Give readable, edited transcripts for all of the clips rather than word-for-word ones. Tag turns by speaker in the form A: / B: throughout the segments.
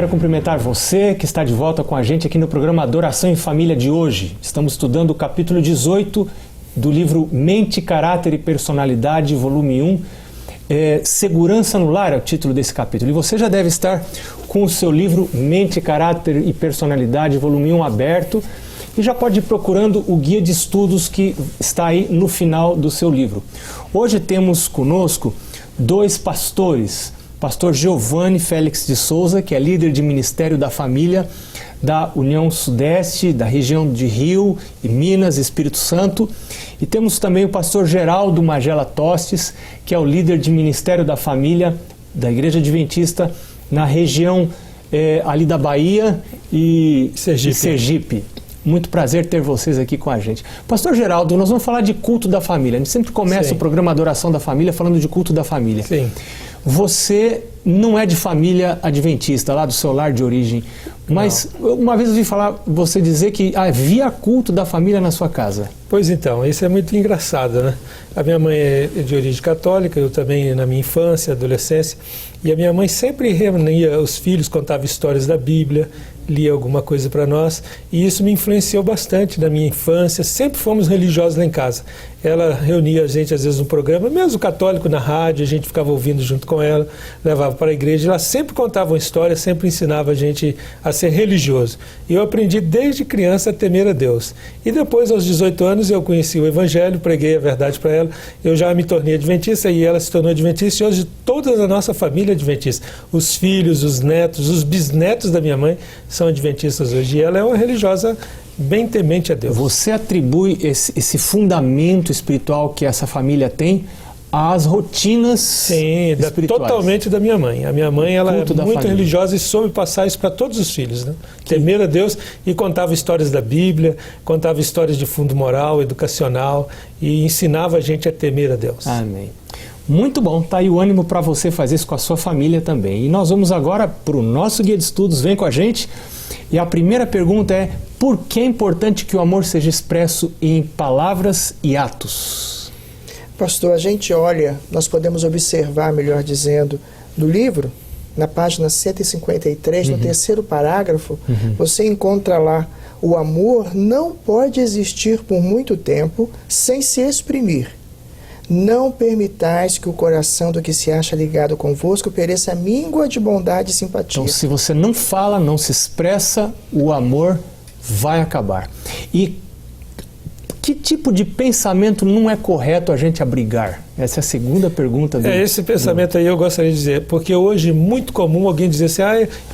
A: Quero cumprimentar você que está de volta com a gente aqui no programa Adoração em Família de hoje. Estamos estudando o capítulo 18 do livro Mente, Caráter e Personalidade, volume 1. Segurança no Lar é o título desse capítulo. E você já deve estar com o seu livro Mente, Caráter e Personalidade, volume 1 aberto. E já pode ir procurando o guia de estudos que está aí no final do seu livro. Hoje temos conosco dois pastores. Pastor Giovanni Félix de Souza, que é líder de Ministério da Família da União Sudeste, da região de Rio e Minas, Espírito Santo. E temos também o pastor Geraldo Magela Tostes, que é o líder de Ministério da Família da Igreja Adventista na região ali da Bahia e Sergipe. Muito prazer ter vocês aqui com a gente. Pastor Geraldo, nós vamos falar de culto da família. A gente sempre começa o programa Adoração da Família falando de culto da família.
B: Sim.
A: Você não é de família adventista, lá do seu lar de origem, mas uma vez eu ouvi falar você dizer que havia culto da família na sua casa.
B: Pois então, isso é muito engraçado, né? A minha mãe é de origem católica, eu também na minha infância, adolescência, e a minha mãe sempre reunia os filhos, contava histórias da Bíblia, lia alguma coisa para nós, e isso me influenciou bastante na minha infância. Sempre fomos religiosos lá em casa. Ela reunia a gente às vezes no programa, mesmo católico, na rádio, a gente ficava ouvindo junto com ela, levava para a igreja, ela sempre contava uma história, sempre ensinava a gente a ser religioso. E eu aprendi desde criança a temer a Deus. E depois, aos 18 anos, eu conheci o Evangelho, preguei a verdade para ela, eu já me tornei adventista e ela se tornou adventista, e hoje toda a nossa família é adventista. Os filhos, os netos, os bisnetos da minha mãe são adventistas hoje, e ela é uma religiosa bem temente a Deus.
A: Você atribui esse fundamento espiritual que essa família tem às rotinas espirituais?
B: Totalmente da minha mãe. A minha mãe ela é muito religiosa e soube passar isso para todos os filhos, né? Temer a Deus, e contava histórias da Bíblia, contava histórias de fundo moral, educacional, e ensinava a gente a temer a Deus.
A: Amém. Muito bom, tá aí o ânimo para você fazer isso com a sua família também. E nós vamos agora para o nosso guia de estudos, vem com a gente. E a primeira pergunta é: por que é importante que o amor seja expresso em palavras e atos?
C: Pastor, a gente olha, nós podemos observar, melhor dizendo, do livro, na página 153, no terceiro parágrafo, você encontra lá: o amor não pode existir por muito tempo sem se exprimir. Não permitais que o coração do que se acha ligado convosco pereça míngua de bondade e simpatia.
A: Então, se você não fala, não se expressa, o amor vai acabar. E que tipo de pensamento não é correto a gente abrigar? Essa é a segunda pergunta.
B: Esse pensamento aí eu gostaria de dizer, porque hoje é muito comum alguém dizer assim: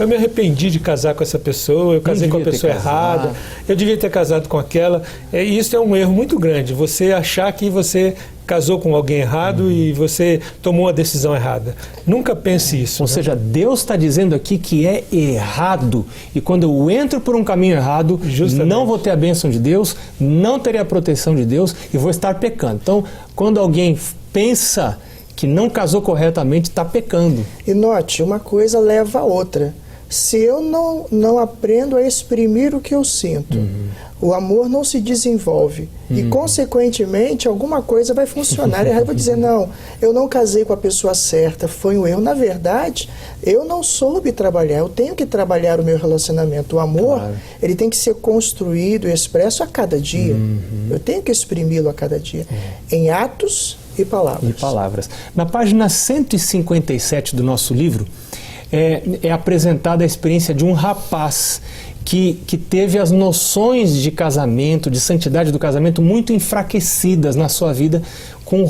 B: eu me arrependi de casar com essa pessoa, eu casei com a pessoa errada, eu devia ter casado com aquela. Isso é um erro muito grande, você achar que você casou com alguém errado e você tomou uma decisão errada. Nunca pense isso.
A: Ou seja, Deus está dizendo aqui que é errado. E quando eu entro por um caminho errado, não vou ter a bênção de Deus, não terei a proteção de Deus e vou estar pecando. Então, quando alguém pensa que não casou corretamente, está pecando.
C: E note, uma coisa leva a outra. Se eu não aprendo a exprimir o que eu sinto, o amor não se desenvolve. E, consequentemente, alguma coisa vai funcionar. Eu vou dizer: não, eu não casei com a pessoa certa, foi um erro. Na verdade, eu não soube trabalhar, eu tenho que trabalhar o meu relacionamento. O amor, ele tem que ser construído e expresso a cada dia. Eu tenho que exprimi-lo a cada dia, em atos e palavras.
A: Na página 157 do nosso livro, é apresentada a experiência de um rapaz que teve as noções de casamento, de santidade do casamento muito enfraquecidas na sua vida, com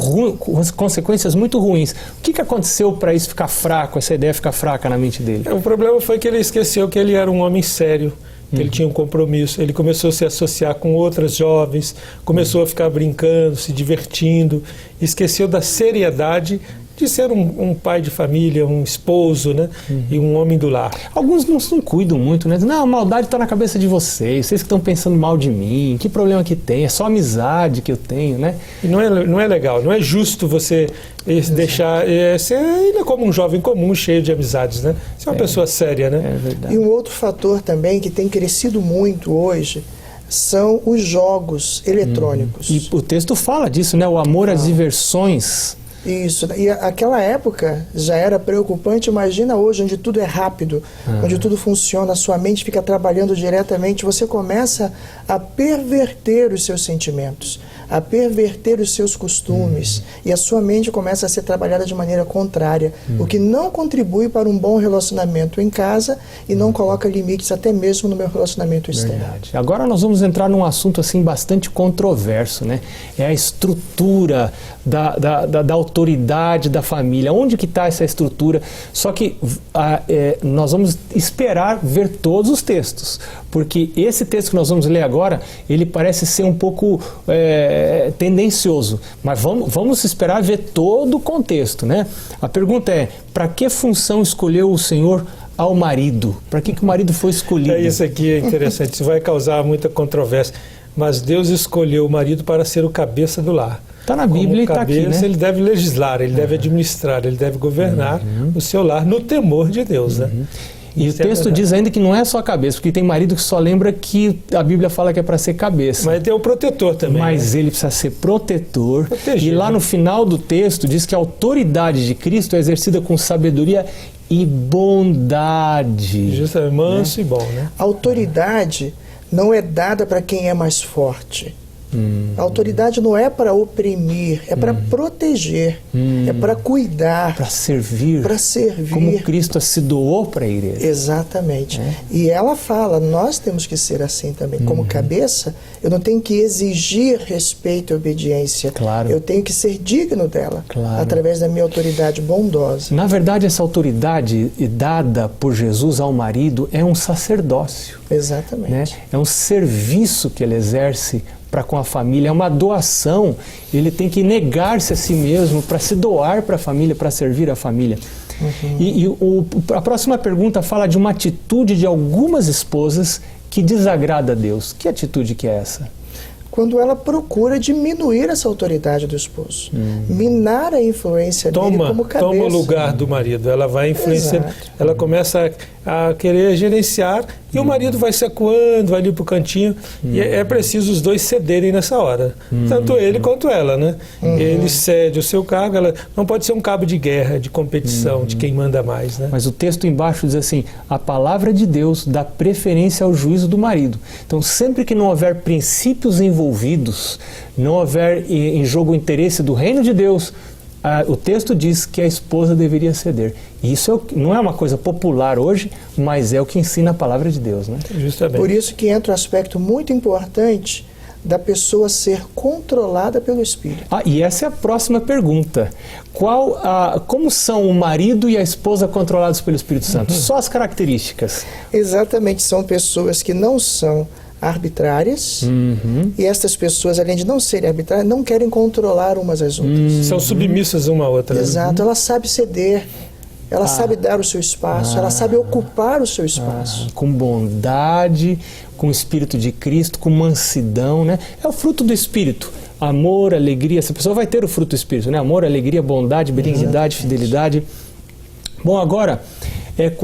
A: consequências muito ruins. O que aconteceu para isso ficar fraco, essa ideia ficar fraca na mente dele?
B: O problema foi que ele esqueceu que ele era um homem sério, que ele tinha um compromisso. Ele começou a se associar com outras jovens, começou a ficar brincando, se divertindo, esqueceu da seriedade de ser um pai de família, um esposo, né? E um homem do lar.
A: Alguns não cuidam muito, né? Não, a maldade está na cabeça de vocês que estão pensando mal de mim, que problema que tem? É só amizade que eu tenho, né?
B: E não é legal, não é justo você deixar... Você é como um jovem comum, cheio de amizades, né? Você é uma pessoa séria, né?
A: É verdade.
C: E um outro fator também que tem crescido muito hoje são os jogos eletrônicos.
A: E o texto fala disso, né? O amor às diversões
C: Isso. E aquela época já era preocupante. Imagina hoje, onde tudo é rápido, onde tudo funciona, a sua mente fica trabalhando diretamente, você começa a perverter os seus sentimentos, a perverter os seus costumes, e a sua mente começa a ser trabalhada de maneira contrária, o que não contribui para um bom relacionamento em casa e não coloca limites até mesmo no meu relacionamento externo.
A: Verdade. Agora nós vamos entrar num assunto assim bastante controverso, né? É a estrutura da autoridade da família. Onde que está essa estrutura? Só que nós vamos esperar ver todos os textos, porque esse texto que nós vamos ler agora, ele parece ser um pouco tendencioso, mas vamos esperar ver todo o contexto, né? A pergunta é, para que função escolheu o Senhor ao marido? Para que o marido foi escolhido?
B: Isso aqui é interessante, isso vai causar muita controvérsia, mas Deus escolheu o marido para ser o cabeça do lar.
A: Está na Bíblia e está aqui, né?
B: Ele deve legislar, ele deve administrar, ele deve governar o seu lar no temor de Deus, né?
A: E isso o texto diz ainda que não é só a cabeça, porque tem marido que só lembra que a Bíblia fala que é para ser cabeça.
B: Mas tem o protetor também.
A: Mas
B: né?
A: ele precisa ser protetor.
B: Protegido.
A: E lá no final do texto diz que a autoridade de Cristo é exercida com sabedoria e bondade.
B: Justamente, manso e bom, né?
C: A autoridade não é dada para quem é mais forte. A autoridade não é para oprimir, é para proteger, é para cuidar,
A: para servir, como Cristo se doou para a igreja.
C: Exatamente. E ela fala, nós temos que ser assim também. Como cabeça, eu não tenho que exigir respeito e obediência.
A: Claro.
C: Eu tenho que ser digno dela, através da minha autoridade bondosa.
A: Na verdade, essa autoridade dada por Jesus ao marido é um sacerdócio.
C: Exatamente.
A: Né? É um serviço que ele exerce para com a família, é uma doação. Ele tem que negar-se a si mesmo para se doar para a família, para servir a família. A próxima pergunta fala de uma atitude de algumas esposas que desagrada a Deus. Que atitude que é essa?
C: Quando ela procura diminuir essa autoridade do esposo, minar a influência dele como cabeça.
B: Toma o lugar do marido, ela vai influenciar, ela começa a querer gerenciar e o marido vai se acuando, vai ali para o cantinho e é preciso os dois cederem nessa hora, tanto ele quanto ela, né? Ele cede o seu cargo, ela não pode ser um cabo de guerra, de competição, de quem manda mais, né?
A: Mas o texto embaixo diz assim, a palavra de Deus dá preferência ao juízo do marido. Então sempre que não houver princípios envolvidos, não houver em jogo o interesse do reino de Deus, o texto diz que a esposa deveria ceder. E isso não é uma coisa popular hoje, mas é o que ensina a palavra de Deus, né?
B: Justamente.
C: Por isso que entra um aspecto muito importante da pessoa ser controlada pelo Espírito.
A: E essa é a próxima pergunta. Como são o marido e a esposa controlados pelo Espírito Santo? Só as características.
C: Exatamente, são pessoas que não são arbitrárias, e estas pessoas, além de não serem arbitrárias, não querem controlar umas às outras.
B: São submissas uma à outra.
C: Exato, ela sabe ceder, ela sabe dar o seu espaço, ela sabe ocupar o seu espaço.
A: Com bondade, com o Espírito de Cristo, com mansidão, né? É o fruto do Espírito. Amor, alegria, essa pessoa vai ter o fruto do Espírito, né? Amor, alegria, bondade, benignidade, fidelidade. Bom, agora,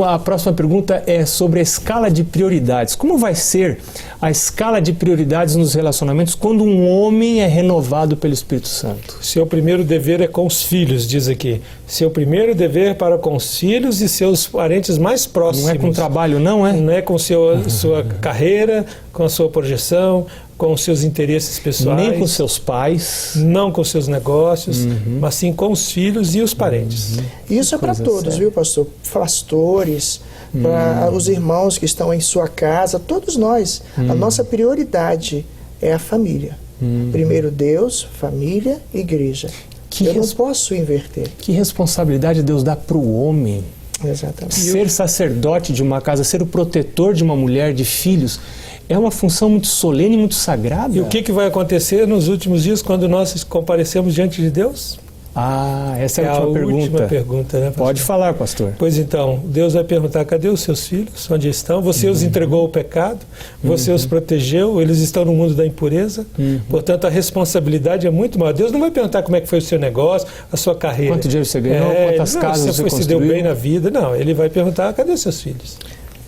A: a próxima pergunta é sobre a escala de prioridades. Como vai ser a escala de prioridades nos relacionamentos quando um homem é renovado pelo Espírito Santo?
B: Seu primeiro dever é com os filhos, diz aqui. Seu primeiro dever para com os filhos e seus parentes mais próximos.
A: Não é com o trabalho, não é?
B: Não é com sua carreira, com a sua projeção, com os seus interesses pessoais.
A: Nem com seus pais.
B: Não com seus negócios, mas sim com os filhos e os parentes.
C: Isso é para todos, viu, pastor? Pastores, para os irmãos que estão em sua casa, todos nós. A nossa prioridade é a família. Primeiro Deus, família, igreja. Eu não posso inverter.
A: Que responsabilidade Deus dá para o homem.
C: Exatamente.
A: Ser sacerdote de uma casa, ser o protetor de uma mulher, de filhos, é uma função muito solene, muito sagrada.
B: E o que vai acontecer nos últimos dias quando nós comparecemos diante de Deus?
A: Essa é a última
B: pergunta, né, pastor?
A: Pode falar, pastor.
B: Pois então, Deus vai perguntar, cadê os seus filhos? Onde estão? Você os entregou ao pecado? Você os protegeu? Eles estão no mundo da impureza? Portanto, a responsabilidade é muito maior. Deus não vai perguntar como é que foi o seu negócio, a sua carreira.
A: Quanto dinheiro você ganhou? Quantas casas você construiu?
B: Se deu bem na vida. Não, ele vai perguntar, cadê os seus filhos?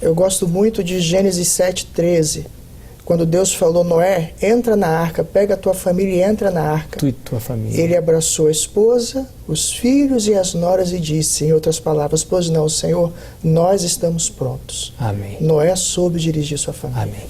C: Eu gosto muito de Gênesis 7:13. Quando Deus falou, Noé, entra na arca, pega a tua família e entra na arca.
A: Tu e tua família.
C: Ele abraçou a esposa, os filhos e as noras e disse, em outras palavras, pois não, Senhor, nós estamos prontos.
A: Amém.
C: Noé soube dirigir sua família.
A: Amém.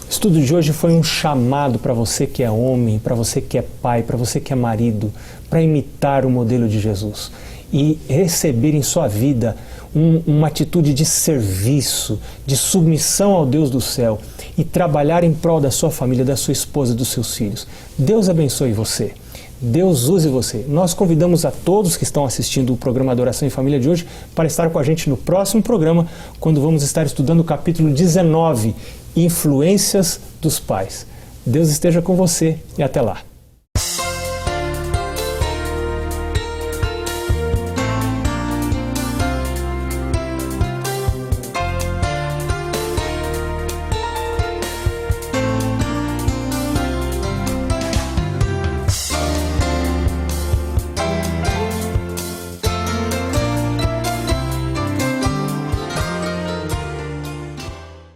A: O estudo de hoje foi um chamado para você que é homem, para você que é pai, para você que é marido, para imitar o modelo de Jesus e receber em sua vida uma atitude de serviço, de submissão ao Deus do céu e trabalhar em prol da sua família, da sua esposa e dos seus filhos. Deus abençoe você. Deus use você. Nós convidamos a todos que estão assistindo o programa Adoração em Família de hoje para estar com a gente no próximo programa, quando vamos estar estudando o capítulo 19, Influências dos Pais. Deus esteja com você e até lá.